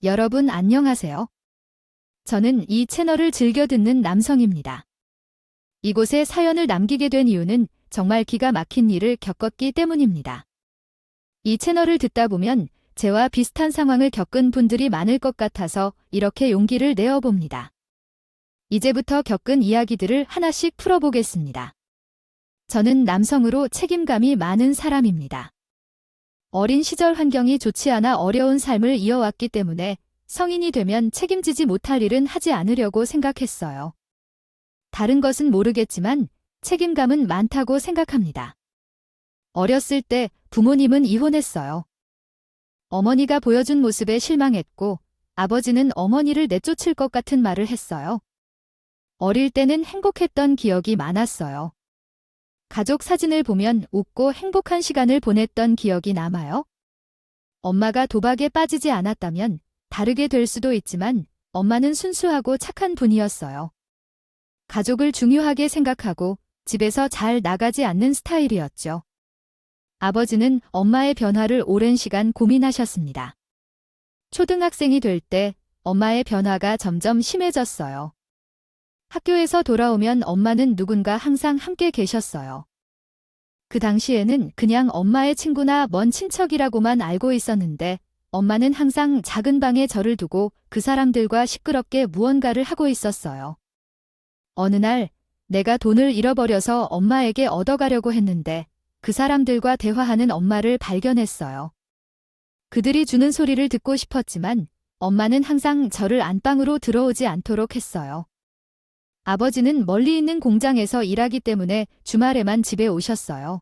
여러분 안녕하세요. 저는 이 채널을 즐겨 듣는 남성입니다. 이곳에 사연을 남기게 된 이유는 정말 기가 막힌 일을 겪었기 때문입니다. 이 채널을 듣다 보면 저와 비슷한 상황을 겪은 분들이 많을 것 같아서 이렇게 용기를 내어봅니다. 이제부터 겪은 이야기들을 하나씩 풀어보겠습니다. 저는 남성으로 책임감이 많은 사람입니다. 어린 시절 환경이 좋지 않아 어려운 삶을 이어왔기 때문에 성인이 되면 책임지지 못할 일은 하지 않으려고 생각했어요. 다른 것은 모르겠지만 책임감은 많다고 생각합니다. 어렸을 때 부모님은 이혼했어요. 어머니가 보여준 모습에 실망했고 아버지는 어머니를 내쫓을 것 같은 말을 했어요. 어릴 때는 행복했던 기억이 많았어요. 가족 사진을 보면 웃고 행복한 시간을 보냈던 기억이 남아요. 엄마가 도박에 빠지지 않았다면 다르게 될 수도 있지만 엄마는 순수하고 착한 분이었어요. 가족을 중요하게 생각하고 집에서 잘 나가지 않는 스타일이었죠. 아버지는 엄마의 변화를 오랜 시간 고민하셨습니다. 초등학생이 될 때 엄마의 변화가 점점 심해졌어요. 학교에서 돌아오면 엄마는 누군가 항상 함께 계셨어요. 그 당시에는 그냥 엄마의 친구나 먼 친척이라고만 알고 있었는데 엄마는 항상 작은 방에 저를 두고 그 사람들과 시끄럽게 무언가를 하고 있었어요. 어느 날 내가 돈을 잃어버려서 엄마에게 얻어가려고 했는데 그 사람들과 대화하는 엄마를 발견했어요. 그들이 주는 소리를 듣고 싶었지만 엄마는 항상 저를 안방으로 들어오지 않도록 했어요. 아버지는 멀리 있는 공장에서 일하기 때문에 주말에만 집에 오셨어요.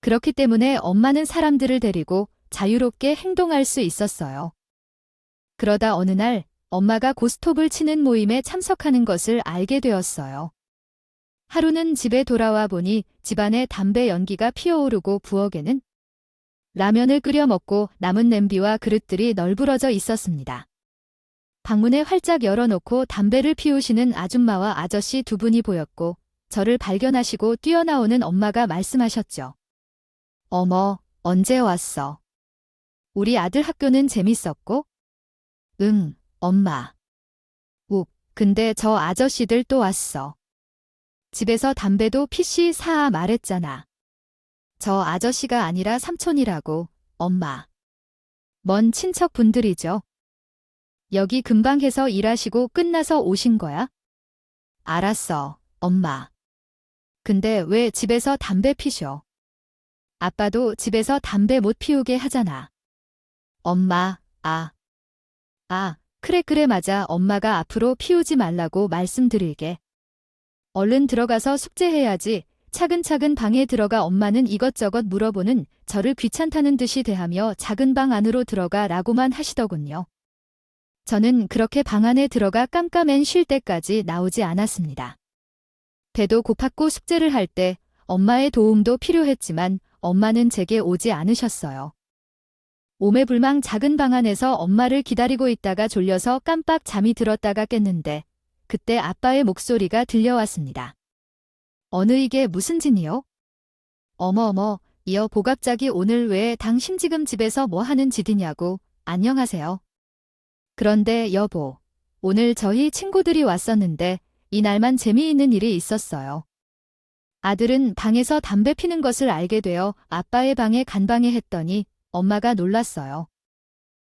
그렇기 때문에 엄마는 사람들을 데리고 자유롭게 행동할 수 있었어요. 그러다 어느 날 엄마가 고스톱을 치는 모임에 참석하는 것을 알게 되었어요. 하루는 집에 돌아와 보니 집안에 담배 연기가 피어오르고 부엌에는 라면을 끓여 먹고 남은 냄비와 그릇들이 널브러져 있었습니다. 방문에 활짝 열어놓고 담배를 피우시는 아줌마와 아저씨 두 분이 보였고 저를 발견하시고 뛰어나오는 엄마가 말씀하셨죠. 어머, 언제 왔어? 우리 아들 학교는 재밌었고? 응, 엄마. 욱, 근데 저 아저씨들 또 왔어. 집에서 담배도 피시 사 말했잖아. 저 아저씨가 아니라 삼촌이라고, 엄마. 먼 친척분들이죠. 여기 근방 해서 일하시고 끝나서 오신 거야? 알았어, 엄마. 근데 왜 집에서 담배 피셔? 아빠도 집에서 담배 못 피우게 하잖아. 엄마, 그래 맞아. 엄마가 앞으로 피우지 말라고 말씀드릴게. 얼른 들어가서 숙제해야지. 차근차근 방에 들어가 엄마는 이것저것 물어보는 저를 귀찮다는 듯이 대하며 작은 방 안으로 들어가라고만 하시더군요. 저는 그렇게 방 안에 들어가 깜깜한 쉴 때까지 나오지 않았습니다. 배도 고팠고 숙제를 할 때 엄마의 도움도 필요했지만 엄마는 제게 오지 않으셨어요. 오매불망 작은 방 안에서 엄마를 기다리고 있다가 졸려서 깜빡 잠이 들었다가 깼는데 그때 아빠의 목소리가 들려왔습니다. 어느 이게 무슨 짓이요? 어머, 여보 갑자기 오늘 왜 당신 지금 집에서 뭐 하는 짓이냐고. 안녕하세요. 그런데 여보, 오늘 저희 친구들이 왔었는데 이날만 재미있는 일이 있었어요. 아들은 방에서 담배 피는 것을 알게 되어 아빠의 방에 간방에 했더니 엄마가 놀랐어요.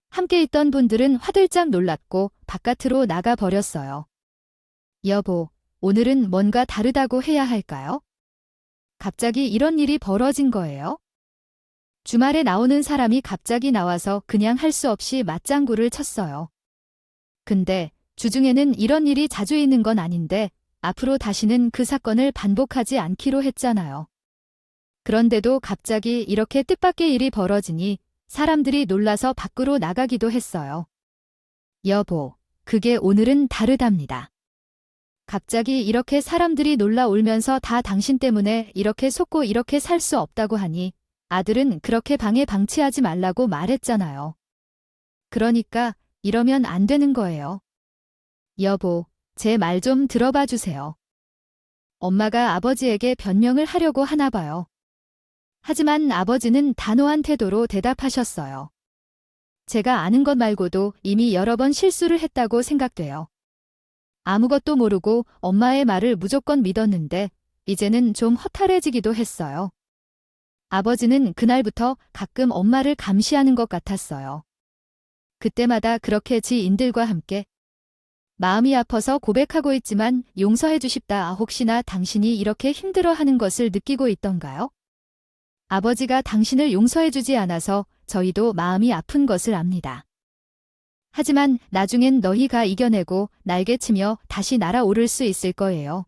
함께 있던 분들은 화들짝 놀랐고 바깥으로 나가 버렸어요. 여보, 오늘은 뭔가 다르다고 해야 할까요? 갑자기 이런 일이 벌어진 거예요? 주말에 나오는 사람이 갑자기 나와서 그냥 할 수 없이 맞장구를 쳤어요. 근데 주중에는 이런 일이 자주 있는 건 아닌데 앞으로 다시는 그 사건을 반복하지 않기로 했잖아요. 그런데도 갑자기 이렇게 뜻밖의 일이 벌어지니 사람들이 놀라서 밖으로 나가기도 했어요. 여보, 그게 오늘은 다르답니다. 갑자기 이렇게 사람들이 놀라 울면서 다 당신 때문에 이렇게 속고 이렇게 살 수 없다고 하니 아들은 그렇게 방에 방치하지 말라고 말했잖아요. 그러니까 이러면 안 되는 거예요. 여보, 제 말 좀 들어봐 주세요. 엄마가 아버지에게 변명을 하려고 하나 봐요. 하지만 아버지는 단호한 태도로 대답하셨어요. 제가 아는 것 말고도 이미 여러 번 실수를 했다고 생각돼요. 아무것도 모르고 엄마의 말을 무조건 믿었는데 이제는 좀 허탈해지기도 했어요. 아버지는 그날부터 가끔 엄마를 감시하는 것 같았어요. 그때마다 그렇게 지인들과 함께 마음이 아파서 고백하고 있지만 용서해주 싶다. 혹시나 당신이 이렇게 힘들어하는 것을 느끼고 있던가요? 아버지가 당신을 용서해주지 않아서 저희도 마음이 아픈 것을 압니다. 하지만 나중엔 너희가 이겨내고 날개치며 다시 날아오를 수 있을 거예요.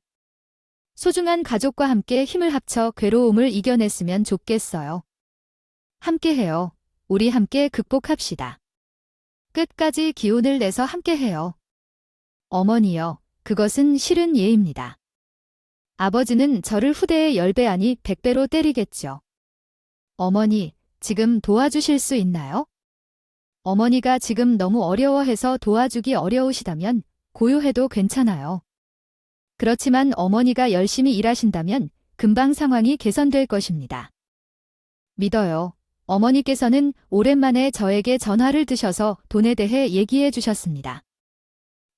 소중한 가족과 함께 힘을 합쳐 괴로움을 이겨냈으면 좋겠어요. 함께해요. 우리 함께 극복합시다. 끝까지 기운을 내서 함께해요. 어머니여, 그것은 싫은 예입니다. 아버지는 저를 후대에 10배 아니 100배로 때리겠죠. 어머니, 지금 도와주실 수 있나요? 어머니가 지금 너무 어려워해서 도와주기 어려우시다면 고요해도 괜찮아요. 그렇지만 어머니가 열심히 일하신다면 금방 상황이 개선될 것입니다. 믿어요. 어머니께서는 오랜만에 저에게 전화를 드셔서 돈에 대해 얘기해 주셨습니다.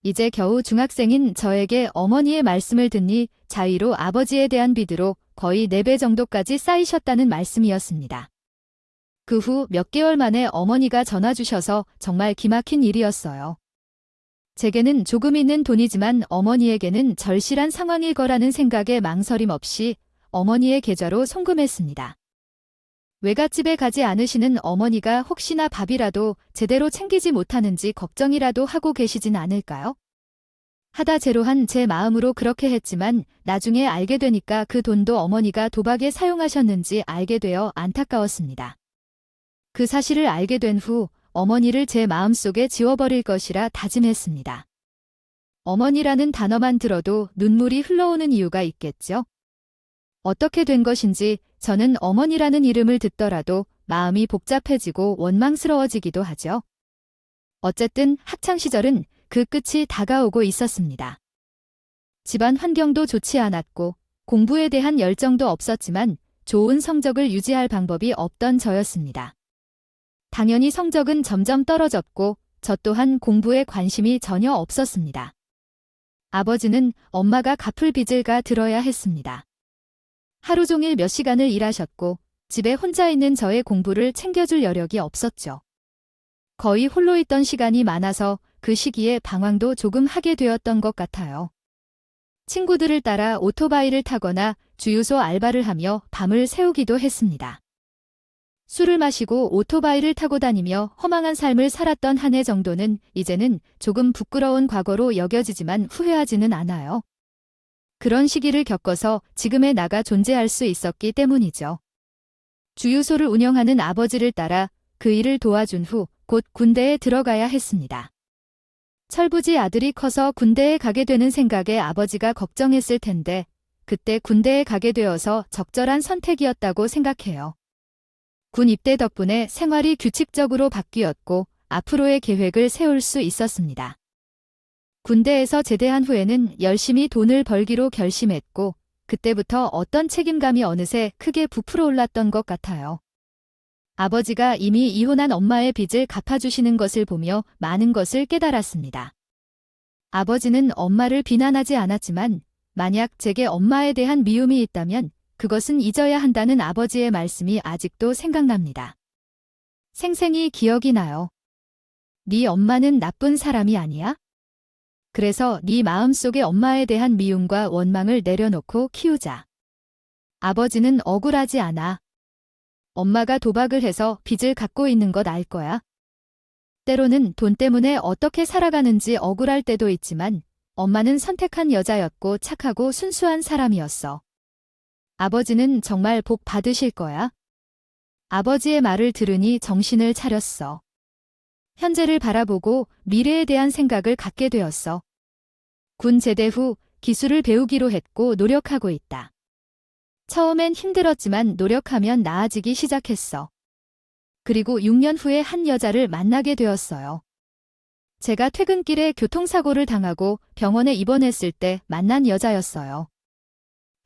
이제 겨우 중학생인 저에게 어머니의 말씀을 듣니 자의로 아버지에 대한 비드로 거의 4배 정도까지 쌓이셨다는 말씀이었습니다. 그 후 몇 개월 만에 어머니가 전화 주셔서 정말 기막힌 일이었어요. 제게는 조금 있는 돈이지만 어머니에게는 절실한 상황일 거라는 생각에 망설임 없이 어머니의 계좌로 송금했습니다. 외갓집에 가지 않으시는 어머니가 혹시나 밥이라도 제대로 챙기지 못하는지 걱정이라도 하고 계시진 않을까요? 하다 제로한 제 마음으로 그렇게 했지만 나중에 알게 되니까 그 돈도 어머니가 도박에 사용하셨는지 알게 되어 안타까웠습니다. 그 사실을 알게 된 후 어머니를 제 마음속에 지워버릴 것이라 다짐했습니다. 어머니라는 단어만 들어도 눈물이 흘러오는 이유가 있겠죠? 어떻게 된 것인지 저는 어머니라는 이름을 듣더라도 마음이 복잡해지고 원망스러워지기도 하죠. 어쨌든 학창시절은 그 끝이 다가오고 있었습니다. 집안 환경도 좋지 않았고 공부에 대한 열정도 없었지만 좋은 성적을 유지할 방법이 없던 저였습니다. 당연히 성적은 점점 떨어졌고 저 또한 공부에 관심이 전혀 없었습니다. 아버지는 엄마가 갚을 빚을 가 들어야 했습니다. 하루 종일 몇 시간을 일하셨고 집에 혼자 있는 저의 공부를 챙겨줄 여력이 없었죠. 거의 홀로 있던 시간이 많아서 그 시기에 방황도 조금 하게 되었던 것 같아요. 친구들을 따라 오토바이를 타거나 주유소 알바를 하며 밤을 새우기도 했습니다. 술을 마시고 오토바이를 타고 다니며 허망한 삶을 살았던 한 해 정도는 이제는 조금 부끄러운 과거로 여겨지지만 후회하지는 않아요. 그런 시기를 겪어서 지금의 나가 존재할 수 있었기 때문이죠. 주유소를 운영하는 아버지를 따라 그 일을 도와준 후 곧 군대에 들어가야 했습니다. 철부지 아들이 커서 군대에 가게 되는 생각에 아버지가 걱정했을 텐데 그때 군대에 가게 되어서 적절한 선택이었다고 생각해요. 군 입대 덕분에 생활이 규칙적으로 바뀌었고 앞으로의 계획을 세울 수 있었습니다. 군대에서 제대한 후에는 열심히 돈을 벌기로 결심했고 그때부터 어떤 책임감이 어느새 크게 부풀어 올랐던 것 같아요. 아버지가 이미 이혼한 엄마의 빚을 갚아주시는 것을 보며 많은 것을 깨달았습니다. 아버지는 엄마를 비난하지 않았지만 만약 제게 엄마에 대한 미움이 있다면 그것은 잊어야 한다는 아버지의 말씀이 아직도 생각납니다. 생생히 기억이 나요. 네 엄마는 나쁜 사람이 아니야? 그래서 네 마음속에 엄마에 대한 미움과 원망을 내려놓고 키우자. 아버지는 억울하지 않아. 엄마가 도박을 해서 빚을 갖고 있는 것 알 거야. 때로는 돈 때문에 어떻게 살아가는지 억울할 때도 있지만 엄마는 선택한 여자였고 착하고 순수한 사람이었어. 아버지는 정말 복 받으실 거야. 아버지의 말을 들으니 정신을 차렸어. 현재를 바라보고 미래에 대한 생각을 갖게 되었어. 군 제대 후 기술을 배우기로 했고 노력하고 있다. 처음엔 힘들었지만 노력하면 나아지기 시작했어. 그리고 6년 후에 한 여자를 만나게 되었어요. 제가 퇴근길에 교통사고를 당하고 병원에 입원했을 때 만난 여자였어요.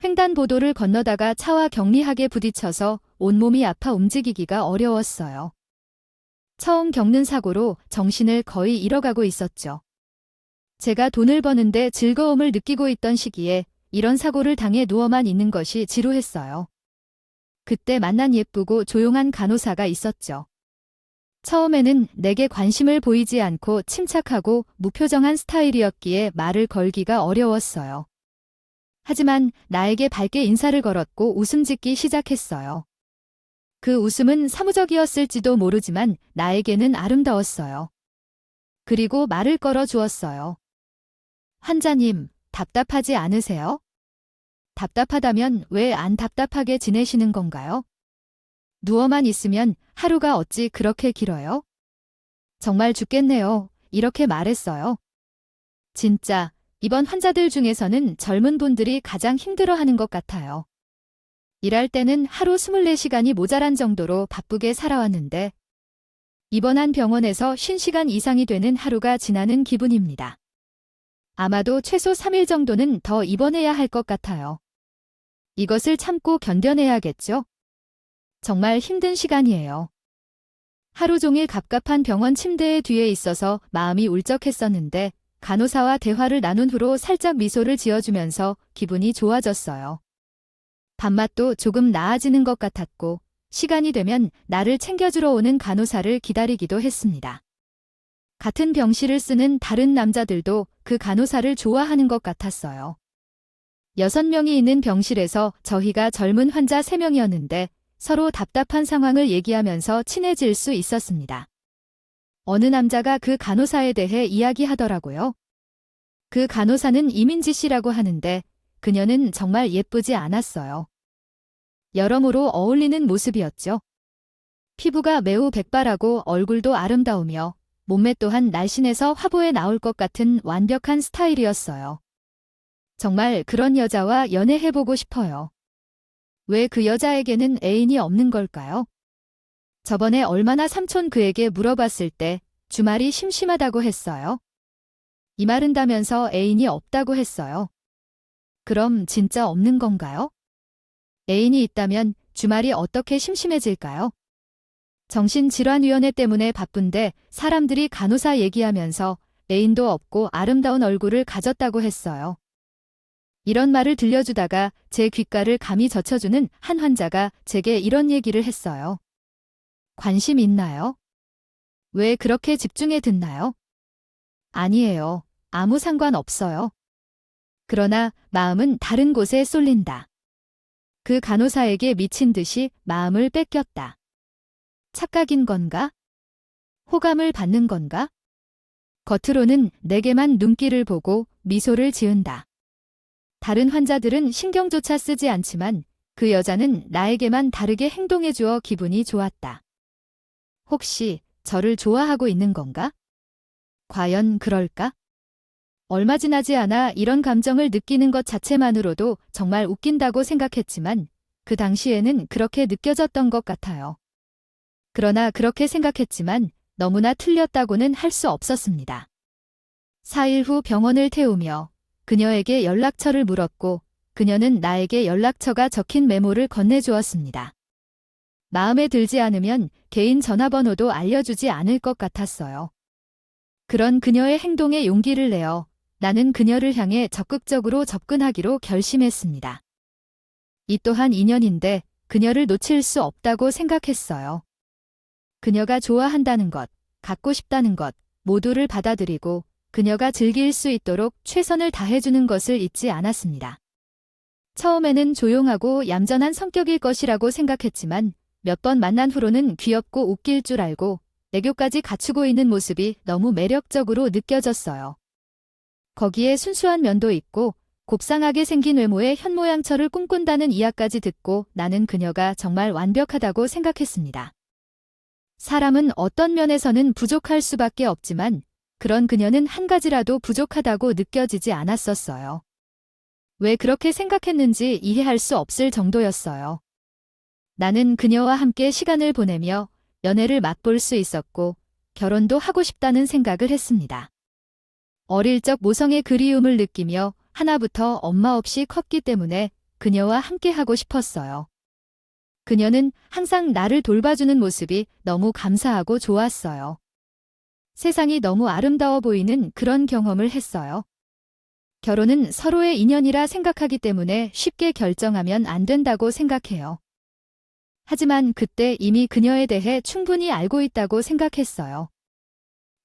횡단보도를 건너다가 차와 경리하게 부딪혀서 온몸이 아파 움직이기가 어려웠어요. 처음 겪는 사고로 정신을 거의 잃어가고 있었죠. 제가 돈을 버는데 즐거움을 느끼고 있던 시기에 이런 사고를 당해 누워만 있는 것이 지루했어요. 그때 만난 예쁘고 조용한 간호사가 있었죠. 처음에는 내게 관심을 보이지 않고 침착하고 무표정한 스타일이었기에 말을 걸기가 어려웠어요. 하지만 나에게 밝게 인사를 걸었고 웃음 짓기 시작했어요. 그 웃음은 사무적이었을지도 모르지만 나에게는 아름다웠어요. 그리고 말을 걸어 주었어요. 환자님, 답답하지 않으세요? 답답하다면 왜 안 답답하게 지내시는 건가요? 누워만 있으면 하루가 어찌 그렇게 길어요? 정말 죽겠네요. 이렇게 말했어요. 진짜, 이번 환자들 중에서는 젊은 분들이 가장 힘들어하는 것 같아요. 일할 때는 하루 24시간이 모자란 정도로 바쁘게 살아왔는데, 입원한 병원에서 50시간 이상이 되는 하루가 지나는 기분입니다. 아마도 최소 3일 정도는 더 입원해야 할 것 같아요. 이것을 참고 견뎌내야겠죠? 정말 힘든 시간이에요. 하루 종일 갑갑한 병원 침대에 뒤에 있어서 마음이 울적했었는데 간호사와 대화를 나눈 후로 살짝 미소를 지어주면서 기분이 좋아졌어요. 밥맛도 조금 나아지는 것 같았고 시간이 되면 나를 챙겨주러 오는 간호사를 기다리기도 했습니다. 같은 병실을 쓰는 다른 남자들도 그 간호사를 좋아하는 것 같았어요. 6명이 있는 병실에서 저희가 젊은 환자 3명이었는데 서로 답답한 상황을 얘기하면서 친해질 수 있었습니다. 어느 남자가 그 간호사에 대해 이야기하더라고요. 그 간호사는 이민지 씨라고 하는데 그녀는 정말 예쁘지 않았어요. 여러모로 어울리는 모습이었죠. 피부가 매우 백발하고 얼굴도 아름다우며 몸매 또한 날씬해서 화보에 나올 것 같은 완벽한 스타일이었어요. 정말 그런 여자와 연애해보고 싶어요. 왜 그 여자에게는 애인이 없는 걸까요? 저번에 얼마나 삼촌 그에게 물어봤을 때 주말이 심심하다고 했어요. 이 마른다면서 애인이 없다고 했어요. 그럼 진짜 없는 건가요? 애인이 있다면 주말이 어떻게 심심해질까요? 정신질환위원회 때문에 바쁜데 사람들이 간호사 얘기하면서 애인도 없고 아름다운 얼굴을 가졌다고 했어요. 이런 말을 들려주다가 제 귓가를 감히 젖혀주는 한 환자가 제게 이런 얘기를 했어요. 관심 있나요? 왜 그렇게 집중해 듣나요? 아니에요. 아무 상관 없어요. 그러나 마음은 다른 곳에 쏠린다. 그 간호사에게 미친 듯이 마음을 뺏겼다. 착각인 건가? 호감을 받는 건가? 겉으로는 내게만 눈길을 보고 미소를 지은다. 다른 환자들은 신경조차 쓰지 않지만 그 여자는 나에게만 다르게 행동해 주어 기분이 좋았다. 혹시 저를 좋아하고 있는 건가? 과연 그럴까? 얼마 지나지 않아 이런 감정을 느끼는 것 자체만으로도 정말 웃긴다고 생각했지만 그 당시에는 그렇게 느껴졌던 것 같아요. 그러나 그렇게 생각했지만 너무나 틀렸다고는 할 수 없었습니다. 4일 후 병원을 태우며 그녀에게 연락처를 물었고 그녀는 나에게 연락처가 적힌 메모를 건네주었습니다. 마음에 들지 않으면 개인 전화번호도 알려주지 않을 것 같았어요. 그런 그녀의 행동에 용기를 내어 나는 그녀를 향해 적극적으로 접근하기로 결심했습니다. 이 또한 인연인데 그녀를 놓칠 수 없다고 생각했어요. 그녀가 좋아한다는 것, 갖고 싶다는 것 모두를 받아들이고 그녀가 즐길 수 있도록 최선을 다해주는 것을 잊지 않았습니다. 처음에는 조용하고 얌전한 성격일 것이라고 생각했지만 몇 번 만난 후로는 귀엽고 웃길 줄 알고 애교까지 갖추고 있는 모습이 너무 매력적으로 느껴졌어요. 거기에 순수한 면도 있고 곱상하게 생긴 외모에 현모양처를 꿈꾼다는 이야기까지 듣고 나는 그녀가 정말 완벽하다고 생각했습니다. 사람은 어떤 면에서는 부족할 수밖에 없지만 그런 그녀는 한 가지라도 부족하다고 느껴지지 않았었어요. 왜 그렇게 생각했는지 이해할 수 없을 정도였어요. 나는 그녀와 함께 시간을 보내며 연애를 맛볼 수 있었고 결혼도 하고 싶다는 생각을 했습니다. 어릴 적 모성의 그리움을 느끼며 하나부터 엄마 없이 컸기 때문에 그녀와 함께 하고 싶었어요. 그녀는 항상 나를 돌봐주는 모습이 너무 감사하고 좋았어요. 세상이 너무 아름다워 보이는 그런 경험을 했어요. 결혼은 서로의 인연이라 생각하기 때문에 쉽게 결정하면 안 된다고 생각해요. 하지만 그때 이미 그녀에 대해 충분히 알고 있다고 생각했어요.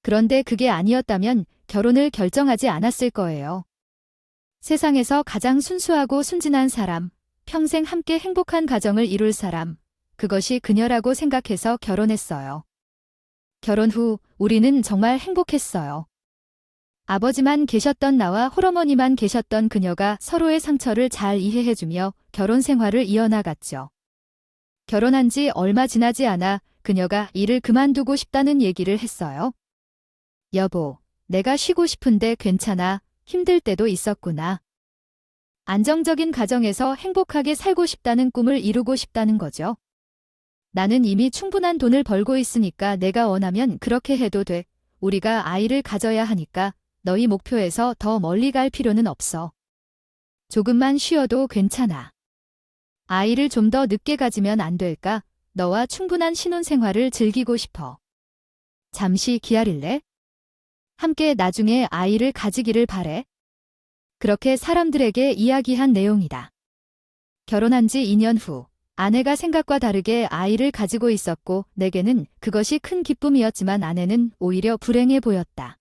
그런데 그게 아니었다면 결혼을 결정하지 않았을 거예요. 세상에서 가장 순수하고 순진한 사람, 평생 함께 행복한 가정을 이룰 사람, 그것이 그녀라고 생각해서 결혼했어요. 결혼 후 우리는 정말 행복했어요. 아버지만 계셨던 나와 홀어머니만 계셨던 그녀가 서로의 상처를 잘 이해해주며 결혼 생활을 이어나갔죠. 결혼한 지 얼마 지나지 않아 그녀가 일을 그만두고 싶다는 얘기를 했어요. 여보, 내가 쉬고 싶은데 괜찮아. 힘들 때도 있었구나. 안정적인 가정에서 행복하게 살고 싶다는 꿈을 이루고 싶다는 거죠. 나는 이미 충분한 돈을 벌고 있으니까 내가 원하면 그렇게 해도 돼. 우리가 아이를 가져야 하니까 너희 목표에서 더 멀리 갈 필요는 없어. 조금만 쉬어도 괜찮아. 아이를 좀 더 늦게 가지면 안 될까? 너와 충분한 신혼생활을 즐기고 싶어. 잠시 기다릴래? 함께 나중에 아이를 가지기를 바래. 그렇게 사람들에게 이야기한 내용이다. 결혼한 지 2년 후 아내가 생각과 다르게 아이를 가지고 있었고 내게는 그것이 큰 기쁨이었지만 아내는 오히려 불행해 보였다.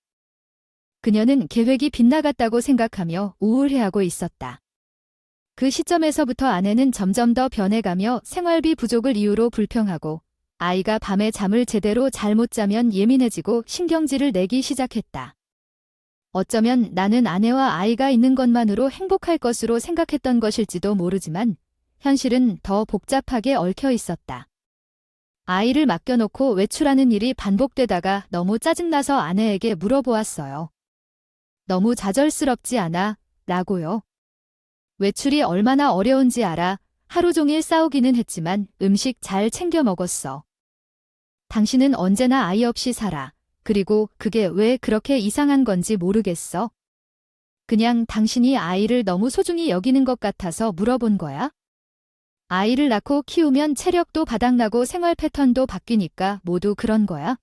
그녀는 계획이 빗나갔다고 생각하며 우울해하고 있었다. 그 시점에서부터 아내는 점점 더 변해가며 생활비 부족을 이유로 불평하고 아이가 밤에 잠을 제대로 잘 못 자면 예민해지고 신경질을 내기 시작했다. 어쩌면 나는 아내와 아이가 있는 것만으로 행복할 것으로 생각했던 것일지도 모르지만 현실은 더 복잡하게 얽혀 있었다. 아이를 맡겨놓고 외출하는 일이 반복되다가 너무 짜증나서 아내에게 물어보았어요. 너무 좌절스럽지 않아? 라고요. 외출이 얼마나 어려운지 알아. 하루 종일 싸우기는 했지만 음식 잘 챙겨 먹었어. 당신은 언제나 아이 없이 살아. 그리고 그게 왜 그렇게 이상한 건지 모르겠어. 그냥 당신이 아이를 너무 소중히 여기는 것 같아서 물어본 거야. 아이를 낳고 키우면 체력도 바닥나고 생활 패턴도 바뀌니까 모두 그런 거야.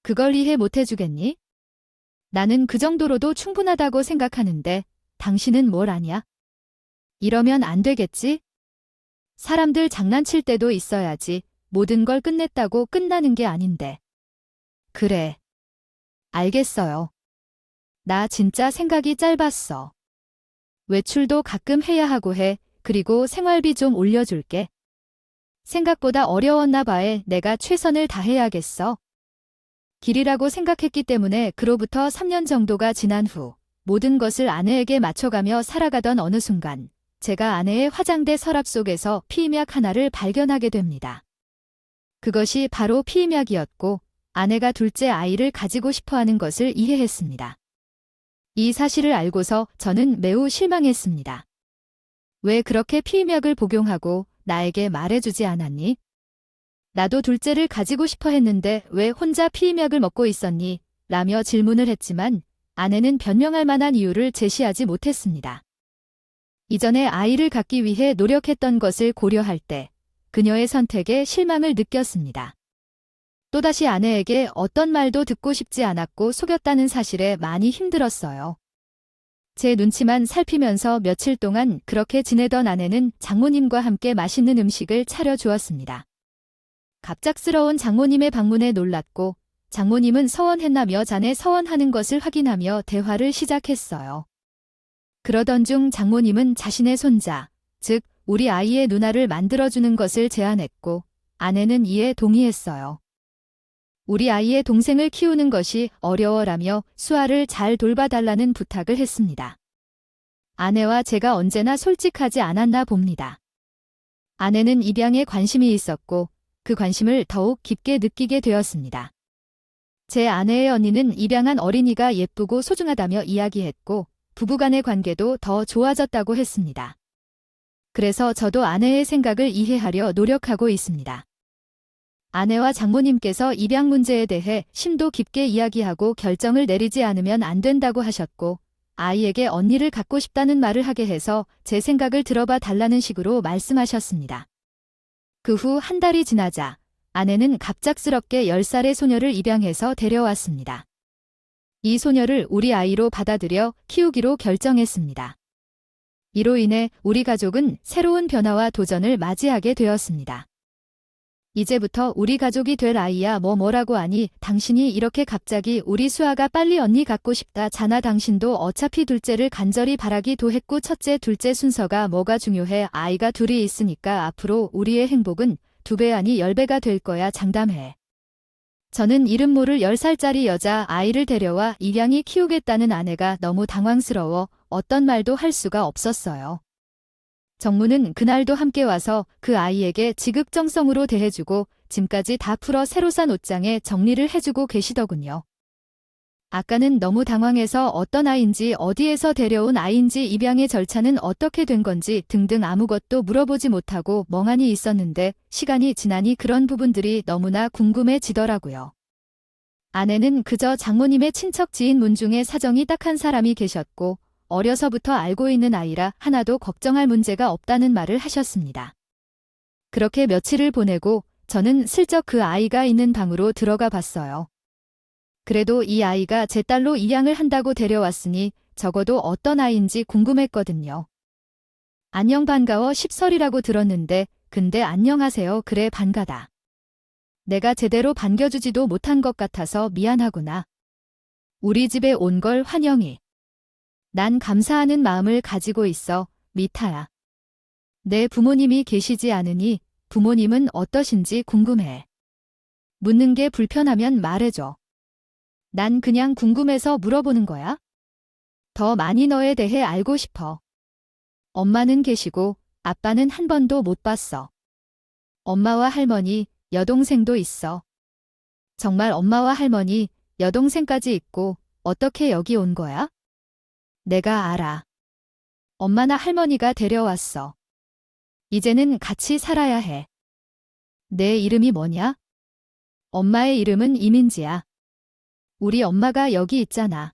그걸 이해 못 해주겠니? 나는 그 정도로도 충분하다고 생각하는데 당신은 뭘 아냐? 이러면 안 되겠지? 사람들 장난칠 때도 있어야지. 모든 걸 끝냈다고 끝나는 게 아닌데. 그래. 알겠어요. 나 진짜 생각이 짧았어. 외출도 가끔 해야 하고 해. 그리고 생활비 좀 올려줄게. 생각보다 어려웠나 봐해. 내가 최선을 다해야겠어. 길이라고 생각했기 때문에 그로부터 3년 정도가 지난 후 모든 것을 아내에게 맞춰가며 살아가던 어느 순간 제가 아내의 화장대 서랍 속에서 피임약 하나를 발견하게 됩니다. 그것이 바로 피임약이었고 아내가 둘째 아이를 가지고 싶어하는 것을 이해했습니다. 이 사실을 알고서 저는 매우 실망했습니다. 왜 그렇게 피임약을 복용하고 나에게 말해주지 않았니? 나도 둘째를 가지고 싶어 했는데 왜 혼자 피임약을 먹고 있었니? 라며 질문을 했지만 아내는 변명할 만한 이유를 제시하지 못했습니다. 이전에 아이를 갖기 위해 노력했던 것을 고려할 때 그녀의 선택에 실망을 느꼈습니다. 또다시 아내에게 어떤 말도 듣고 싶지 않았고 속였다는 사실에 많이 힘들었어요. 제 눈치만 살피면서 며칠 동안 그렇게 지내던 아내는 장모님과 함께 맛있는 음식을 차려주었습니다. 갑작스러운 장모님의 방문에 놀랐고 장모님은 서원했나며 자네 서원하는 것을 확인하며 대화를 시작했어요. 그러던 중 장모님은 자신의 손자, 즉 우리 아이의 누나를 만들어주는 것을 제안했고 아내는 이에 동의했어요. 우리 아이의 동생을 키우는 것이 어려워라며 수아를 잘 돌봐달라는 부탁을 했습니다. 아내와 제가 언제나 솔직하지 않았나 봅니다. 아내는 입양에 관심이 있었고 그 관심을 더욱 깊게 느끼게 되었습니다. 제 아내의 언니는 입양한 어린이가 예쁘고 소중하다며 이야기했고 부부간의 관계도 더 좋아졌다고 했습니다. 그래서 저도 아내의 생각을 이해하려 노력하고 있습니다. 아내와 장모님께서 입양 문제에 대해 심도 깊게 이야기하고 결정을 내리지 않으면 안 된다고 하셨고 아이에게 언니를 갖고 싶다는 말을 하게 해서 제 생각을 들어봐 달라는 식으로 말씀하셨습니다. 그 후 한 달이 지나자 아내는 갑작스럽게 10살의 소녀를 입양해서 데려왔습니다. 이 소녀를 우리 아이로 받아들여 키우기로 결정했습니다. 이로 인해 우리 가족은 새로운 변화와 도전을 맞이하게 되었습니다. 이제부터 우리 가족이 될 아이야 뭐라고 하니 당신이 이렇게 갑자기 우리 수아가 빨리 언니 갖고 싶다잖아. 당신도 어차피 둘째를 간절히 바라기도 했고 첫째 둘째 순서가 뭐가 중요해. 아이가 둘이 있으니까 앞으로 우리의 행복은 2배 아니 10배가 될 거야. 장담해. 저는 이름 모를 10살짜리 여자 아이를 데려와 입양히 키우겠다는 아내가 너무 당황스러워 어떤 말도 할 수가 없었어요. 정무는 그날도 함께 와서 그 아이에게 지극정성으로 대해주고 짐까지 다 풀어 새로 산 옷장에 정리를 해주고 계시더군요. 아까는 너무 당황해서 어떤 아이인지 어디에서 데려온 아이인지 입양의 절차는 어떻게 된 건지 등등 아무것도 물어보지 못하고 멍하니 있었는데 시간이 지나니 그런 부분들이 너무나 궁금해지더라고요. 아내는 그저 장모님의 친척 지인 문 중에 사정이 딱한 사람이 계셨고 어려서부터 알고 있는 아이라 하나도 걱정할 문제가 없다는 말을 하셨습니다. 그렇게 며칠을 보내고 저는 슬쩍 그 아이가 있는 방으로 들어가 봤어요. 그래도 이 아이가 제 딸로 입양을 한다고 데려왔으니 적어도 어떤 아이인지 궁금했거든요. 안녕 반가워 십설이라고 들었는데 근데 안녕하세요 그래 반가다. 내가 제대로 반겨주지도 못한 것 같아서 미안하구나. 우리 집에 온 걸 환영해. 난 감사하는 마음을 가지고 있어, 미타야. 내 부모님이 계시지 않으니 부모님은 어떠신지 궁금해. 묻는 게 불편하면 말해줘. 난 그냥 궁금해서 물어보는 거야. 더 많이 너에 대해 알고 싶어. 엄마는 계시고 아빠는 한 번도 못 봤어. 엄마와 할머니, 여동생도 있어. 정말 엄마와 할머니, 여동생까지 있고 어떻게 여기 온 거야? 내가 알아. 엄마나 할머니가 데려왔어. 이제는 같이 살아야 해. 내 이름이 뭐냐? 엄마의 이름은 이민지야. 우리 엄마가 여기 있잖아.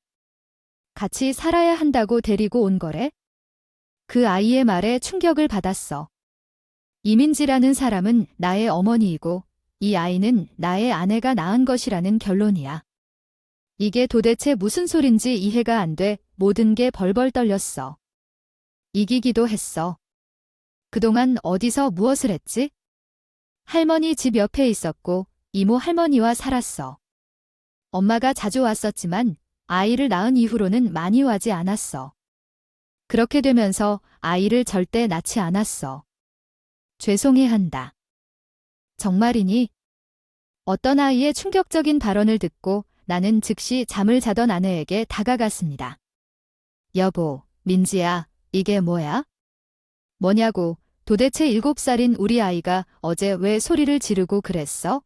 같이 살아야 한다고 데리고 온 거래? 그 아이의 말에 충격을 받았어. 이민지라는 사람은 나의 어머니이고 이 아이는 나의 아내가 낳은 것이라는 결론이야. 이게 도대체 무슨 소린지 이해가 안 돼. 모든 게 벌벌 떨렸어. 이기기도 했어. 그동안 어디서 무엇을 했지? 할머니 집 옆에 있었고 이모 할머니와 살았어. 엄마가 자주 왔었지만 아이를 낳은 이후로는 많이 와지 않았어. 그렇게 되면서 아이를 절대 낳지 않았어. 죄송해한다. 정말이니? 어떤 아이의 충격적인 발언을 듣고 나는 즉시 잠을 자던 아내에게 다가갔습니다. 여보, 민지야, 이게 뭐야? 뭐냐고, 도대체 7살인 우리 아이가 어제 왜 소리를 지르고 그랬어?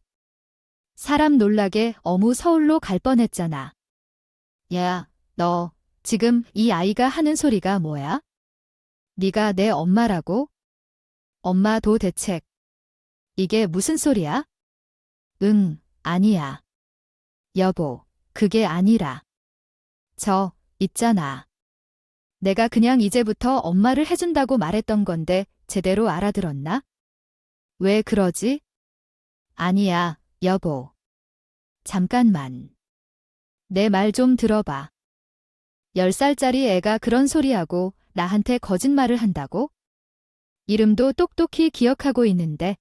사람 놀라게 어무 서울로 갈 뻔했잖아. 야, 너 지금 이 아이가 하는 소리가 뭐야? 네가 내 엄마라고? 엄마 도대체 이게 무슨 소리야? 응, 아니야. 여보, 그게 아니라. 있잖아. 내가 그냥 이제부터 엄마를 해준다고 말했던 건데 제대로 알아들었나? 왜 그러지? 아니야, 여보. 잠깐만. 내 말 좀 들어봐. 10살짜리 애가 그런 소리하고 나한테 거짓말을 한다고? 이름도 똑똑히 기억하고 있는데.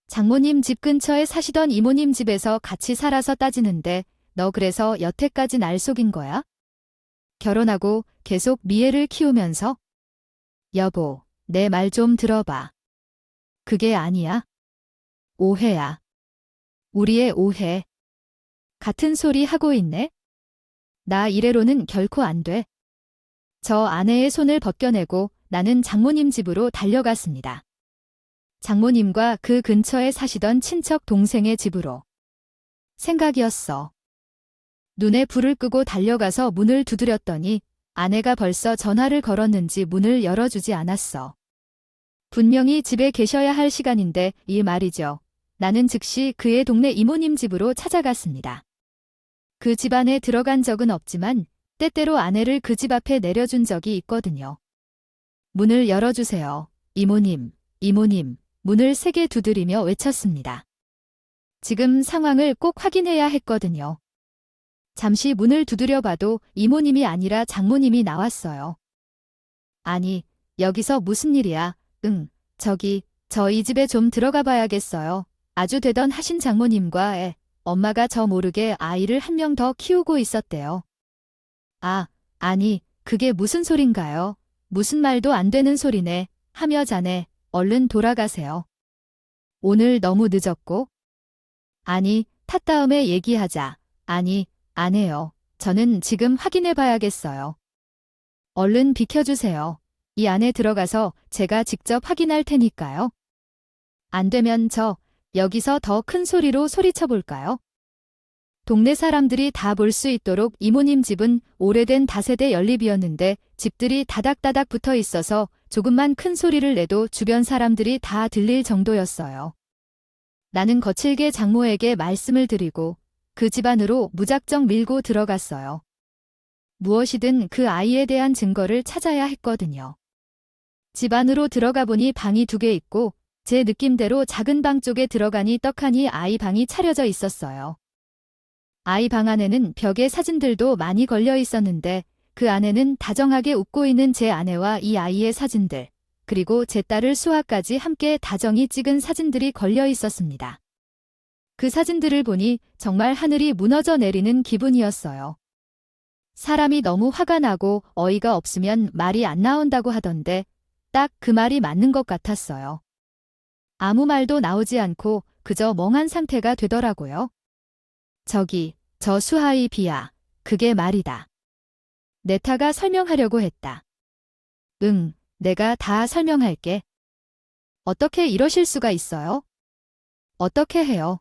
장모님 집 근처에 사시던 이모님 집에서 같이 살아서 따지는데 너 그래서 여태까지 날 속인 거야? 결혼하고 계속 미애를 키우면서? 여보, 내 말 좀 들어봐. 그게 아니야. 오해야. 우리의 오해. 같은 소리 하고 있네? 나 이래로는 결코 안 돼. 저 아내의 손을 벗겨내고 나는 장모님 집으로 달려갔습니다. 장모님과 그 근처에 사시던 친척 동생의 집으로. 생각이었어. 눈에 불을 끄고 달려가서 문을 두드렸더니 아내가 벌써 전화를 걸었는지 문을 열어주지 않았어. 분명히 집에 계셔야 할 시간인데 이 말이죠. 나는 즉시 그의 동네 이모님 집으로 찾아갔습니다. 그 집 안에 들어간 적은 없지만 때때로 아내를 그 집 앞에 내려준 적이 있거든요. 문을 열어주세요. 이모님, 이모님, 문을 세게 두드리며 외쳤습니다. 지금 상황을 꼭 확인해야 했거든요. 잠시 문을 두드려봐도 이모님이 아니라 장모님이 나왔어요. 아니, 여기서 무슨 일이야? 저 이 집에 좀 들어가 봐야겠어요. 아주 되던 하신 장모님과 엄마가 저 모르게 아이를 한 명 더 키우고 있었대요. 아니, 그게 무슨 소린가요? 무슨 말도 안 되는 소리네. 하며 자네, 얼른 돌아가세요. 오늘 너무 늦었고. 아니, 탔 다음에 얘기하자. 아니, 안 해요. 저는 지금 확인해 봐야겠어요. 얼른 비켜주세요. 이 안에 들어가서 제가 직접 확인할 테니까요. 안 되면 저 여기서 더 큰 소리로 소리쳐 볼까요? 동네 사람들이 다 볼 수 있도록 이모님 집은 오래된 다세대 연립이었는데 집들이 다닥다닥 붙어 있어서 조금만 큰 소리를 내도 주변 사람들이 다 들릴 정도였어요. 나는 거칠게 장모에게 말씀을 드리고 그 집 안으로 무작정 밀고 들어갔어요. 무엇이든 그 아이에 대한 증거를 찾아야 했거든요. 집 안으로 들어가 보니 방이 2개 있고 제 느낌대로 작은 방 쪽에 들어가니 떡하니 아이 방이 차려져 있었어요. 아이 방 안에는 벽에 사진들도 많이 걸려 있었는데 그 안에는 다정하게 웃고 있는 제 아내와 이 아이의 사진들, 그리고 제 딸을 수아까지 함께 다정히 찍은 사진들이 걸려 있었습니다. 그 사진들을 보니 정말 하늘이 무너져 내리는 기분이었어요. 사람이 너무 화가 나고 어이가 없으면 말이 안 나온다고 하던데 딱 그 말이 맞는 것 같았어요. 아무 말도 나오지 않고 그저 멍한 상태가 되더라고요. 저 수아의 비야. 그게 말이다. 네타가 설명하려고 했다. 내가 다 설명할게. 어떻게 이러실 수가 있어요? 어떻게 해요?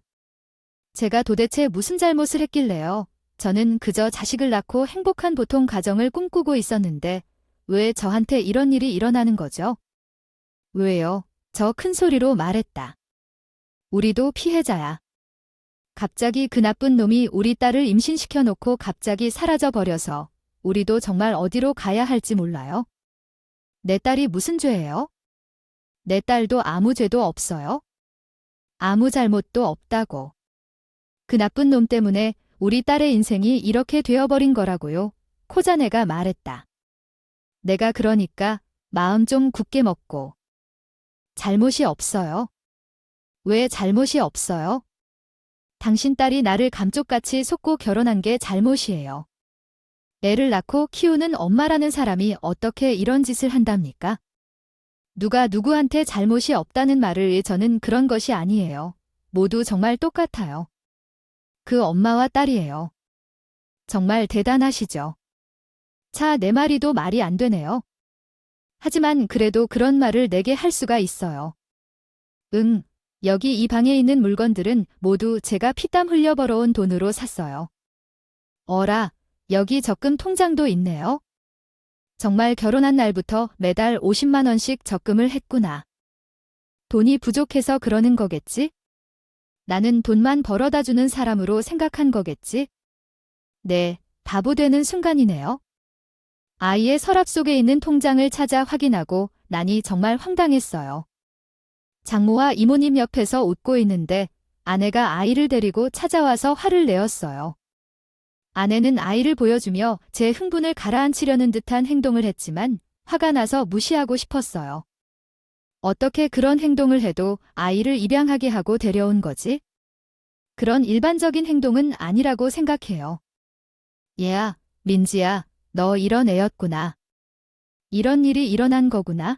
제가 도대체 무슨 잘못을 했길래요? 저는 그저 자식을 낳고 행복한 보통 가정을 꿈꾸고 있었는데 왜 저한테 이런 일이 일어나는 거죠? 왜요? 저 큰 소리로 말했다. 우리도 피해자야. 갑자기 그 나쁜 놈이 우리 딸을 임신시켜 놓고 갑자기 사라져 버려서 우리도 정말 어디로 가야 할지 몰라요. 내 딸이 무슨 죄예요? 내 딸도 아무 죄도 없어요. 아무 잘못도 없다고. 그 나쁜 놈 때문에 우리 딸의 인생이 이렇게 되어버린 거라고요. 코자네가 말했다. 내가 그러니까 마음 좀 굳게 먹고. 잘못이 없어요. 왜 잘못이 없어요? 당신 딸이 나를 감쪽같이 속고 결혼한 게 잘못이에요. 애를 낳고 키우는 엄마라는 사람이 어떻게 이런 짓을 한답니까? 누가 누구한테 잘못이 없다는 말을 저는 그런 것이 아니에요. 모두 정말 똑같아요. 그 엄마와 딸이에요. 정말 대단하시죠? 내 말이도 말이 안 되네요. 하지만 그래도 그런 말을 내게 할 수가 있어요. 여기 이 방에 있는 물건들은 모두 제가 피땀 흘려 벌어온 돈으로 샀어요. 어라, 여기 적금 통장도 있네요. 정말 결혼한 날부터 매달 50만 원씩 적금을 했구나. 돈이 부족해서 그러는 거겠지? 나는 돈만 벌어다 주는 사람으로 생각한 거겠지? 네, 바보 되는 순간이네요. 아이의 서랍 속에 있는 통장을 찾아 확인하고 나니 정말 황당했어요. 장모와 이모님 옆에서 웃고 있는데 아내가 아이를 데리고 찾아와서 화를 내었어요. 아내는 아이를 보여주며 제 흥분을 가라앉히려는 듯한 행동을 했지만 화가 나서 무시하고 싶었어요. 어떻게 그런 행동을 해도 아이를 입양하게 하고 데려온 거지? 그런 일반적인 행동은 아니라고 생각해요. 얘야, 민지야, 너 이런 애였구나. 이런 일이 일어난 거구나.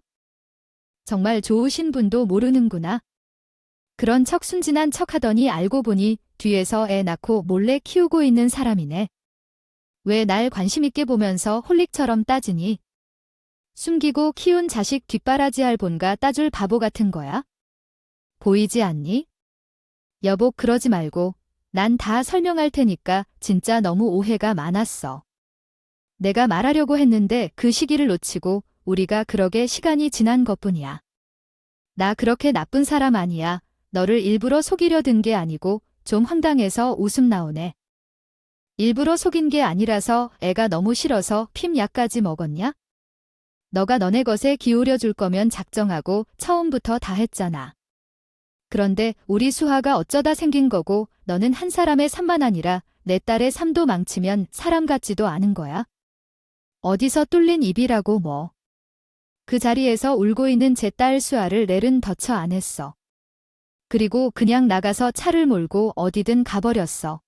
정말 좋으신 분도 모르는구나. 그런 척 순진한 척 하더니 알고 보니 뒤에서 애 낳고 몰래 키우고 있는 사람이네. 왜 날 관심 있게 보면서 홀릭처럼 따지니? 숨기고 키운 자식 뒷바라지할 본가 따줄 바보 같은 거야? 보이지 않니? 여보, 그러지 말고. 난 다 설명할 테니까 진짜 너무 오해가 많았어. 내가 말하려고 했는데 그 시기를 놓치고 우리가 그러게 시간이 지난 것뿐이야. 나 그렇게 나쁜 사람 아니야. 너를 일부러 속이려 든 게 아니고 좀 황당해서 웃음 나오네. 일부러 속인 게 아니라서 애가 너무 싫어서 핌 약까지 먹었냐? 너가 너네 것에 기울여 줄 거면 작정하고 처음부터 다 했잖아. 그런데 우리 수하가 어쩌다 생긴 거고 너는 한 사람의 삶만 아니라 내 딸의 삶도 망치면 사람 같지도 않은 거야. 어디서 뚫린 입이라고 뭐. 그 자리에서 울고 있는 제 딸 수아를 낼은 덧쳐 안했어. 그리고 그냥 나가서 차를 몰고 어디든 가버렸어.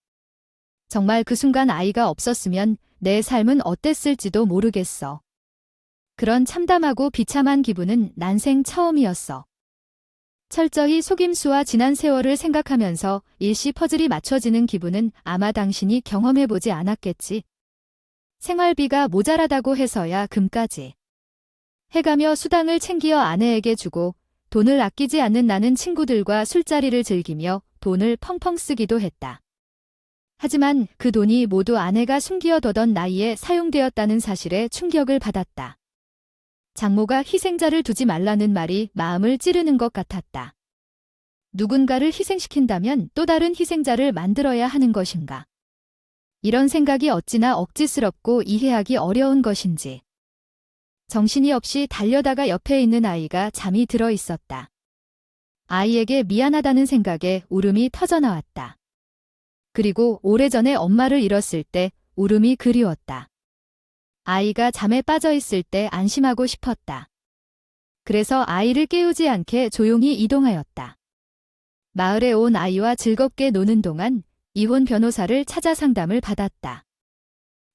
정말 그 순간 아이가 없었으면 내 삶은 어땠을지도 모르겠어. 그런 참담하고 비참한 기분은 난생 처음이었어. 철저히 속임수와 지난 세월을 생각하면서 일시 퍼즐이 맞춰지는 기분은 아마 당신이 경험해보지 않았겠지. 생활비가 모자라다고 해서야 금까지 해가며 수당을 챙겨 아내에게 주고 돈을 아끼지 않는 나는 친구들과 술자리를 즐기며 돈을 펑펑 쓰기도 했다. 하지만 그 돈이 모두 아내가 숨기어두던 나이에 사용되었다는 사실에 충격을 받았다. 장모가 희생자를 두지 말라는 말이 마음을 찌르는 것 같았다. 누군가를 희생시킨다면 또 다른 희생자를 만들어야 하는 것인가? 이런 생각이 어찌나 억지스럽고 이해하기 어려운 것인지. 정신이 없이 달려다가 옆에 있는 아이가 잠이 들어 있었다. 아이에게 미안하다는 생각에 울음이 터져나왔다. 그리고 오래전에 엄마를 잃었을 때 울음이 그리웠다. 아이가 잠에 빠져 있을 때 안심하고 싶었다. 그래서 아이를 깨우지 않게 조용히 이동하였다. 마을에 온 아이와 즐겁게 노는 동안 이혼 변호사를 찾아 상담을 받았다.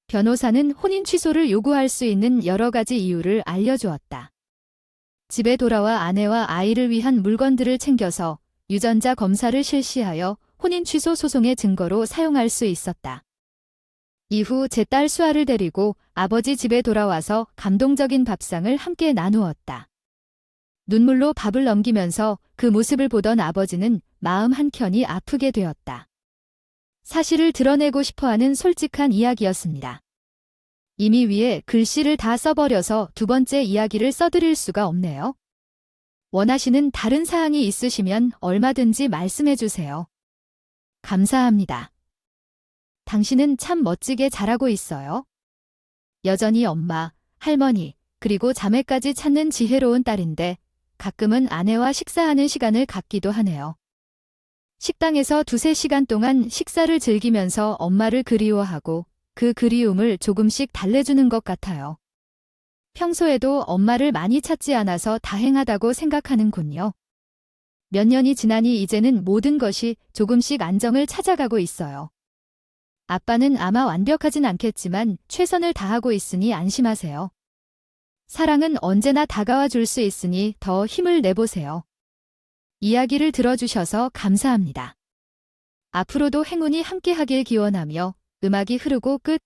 변호사는 혼인 취소를 요구할 수 있는 여러 가지 이유를 알려주었다. 집에 돌아와 아내와 아이를 위한 물건들을 챙겨서 유전자 검사를 실시하여 혼인 취소 소송의 증거로 사용할 수 있었다. 이후 제 딸 수아를 데리고 아버지 집에 돌아와서 감동적인 밥상을 함께 나누었다. 눈물로 밥을 넘기면서 그 모습을 보던 아버지는 마음 한켠이 아프게 되었다. 사실을 드러내고 싶어하는 솔직한 이야기였습니다. 이미 위에 글씨를 다 써버려서 두 번째 이야기를 써드릴 수가 없네요. 원하시는 다른 사항이 있으시면 얼마든지 말씀해 주세요. 감사합니다. 당신은 참 멋지게 잘하고 있어요. 여전히 엄마, 할머니, 그리고 자매까지 찾는 지혜로운 딸인데 가끔은 아내와 식사하는 시간을 갖기도 하네요. 식당에서 2~3시간 동안 식사를 즐기면서 엄마를 그리워하고 그 그리움을 조금씩 달래주는 것 같아요. 평소에도 엄마를 많이 찾지 않아서 다행하다고 생각하는군요. 몇 년이 지나니 이제는 모든 것이 조금씩 안정을 찾아가고 있어요. 아빠는 아마 완벽하진 않겠지만 최선을 다하고 있으니 안심하세요. 사랑은 언제나 다가와 줄 수 있으니 더 힘을 내보세요. 이야기를 들어주셔서 감사합니다. 앞으로도 행운이 함께하길 기원하며 음악이 흐르고 끝.